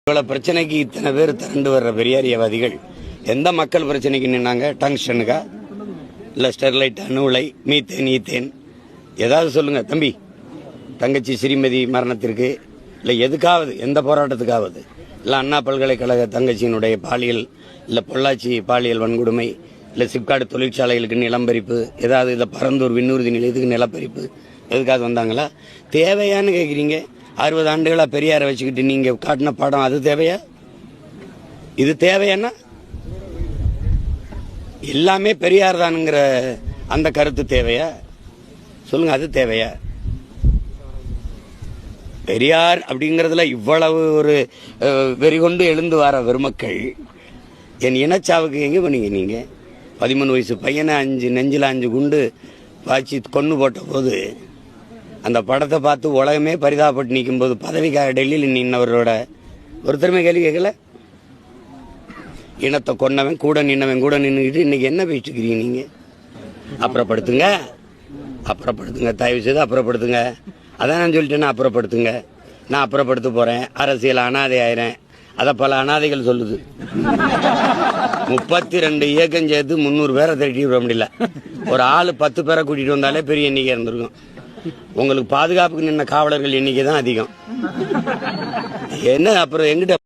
இவ்வளவு பிரச்சனைக்கு இத்தனை பேர் திரண்டு வர்ற பெரியாரியவாதிகள் எந்த மக்கள் பிரச்சனைக்கு நின்னாங்க? டங்ஸ்டனுக்கா, இல்ல ஸ்டெர்லைட், அணு உலை, மீத்தேன், ஈத்தேன், ஏதாவது சொல்லுங்க தம்பி. தங்கச்சி ஸ்ரீமதி மரணத்திற்கு, இல்ல எதுக்காவது, எந்த போராட்டத்துக்காவது, இல்ல அண்ணா பல்கலைக்கழக தங்கச்சியினுடைய பாலியல், இல்ல பொள்ளாச்சி பாலியல் வன்கொடுமை, இல்ல சிப்காடு தொழிற்சாலைகளுக்கு நிலம்பரிப்பு, ஏதாவது இந்த பரந்தூர் விண்ணூர்தி நிலையத்துக்கு நிலப்பரிப்பு, எதுக்காவது வந்தாங்களா? தேவையான்னு கேட்குறீங்க. 60 ஆண்டுகளா பெரியாரை வச்சுக்கிட்டு நீங்க காட்டின படம் அது தேவையா? இது தேவையானா? எல்லாமே பெரியார் தானுங்கிற அந்த கருத்து தேவையா? சொல்லுங்க, அது தேவையா? பெரியார் அப்படிங்கறதுல இவ்வளவு ஒரு வெறிகொண்டு எழுந்து வர பெருமக்கள் என் இனச்சாவுக்கு எங்க பண்ணீங்க நீங்க? 13 வயசு பையனை நெஞ்சில 5 குண்டு பாய்ச்சி கொண்டு போட்ட போது அந்த படத்தை பார்த்து உலகமே பரிதாபப்பட்டு நிற்கும் போது பதவிக்காக டெல்லியில் நின்னவரோட ஒருத்தருமே கேள்வி கேட்கல. இனத்தை கொன்னவன் கூட நின்னவன் கூட நின்றுக்கிட்டு இன்னைக்கு என்ன பேசிட்டு இருக்கிறீங்க நீங்க? அப்புறப்படுத்துங்க, அப்புறப்படுத்துங்க, தயவு செய்து அப்புறப்படுத்துங்க. அதான் நான் சொல்லிட்டேன்னா அப்புறப்படுத்துங்க. நான் அப்புறப்படுத்த போறேன், அரசியல் அனாதை ஆயிரேன். அதை பல அனாதைகள் சொல்லுது. 32 இயக்கம் சேர்த்து 300 பேரை திரட்டி விட முடியல. ஒரு ஆளு 10 பேரை கூட்டிட்டு வந்தாலே பெரிய எண்ணிக்கை இருந்திருக்கும். உங்களுக்கு பாதுகாப்புக்கு நின்ன காவலர்கள் எண்ணிக்கை தான் அதிகம். என்ன அப்புறம் எங்கிட்ட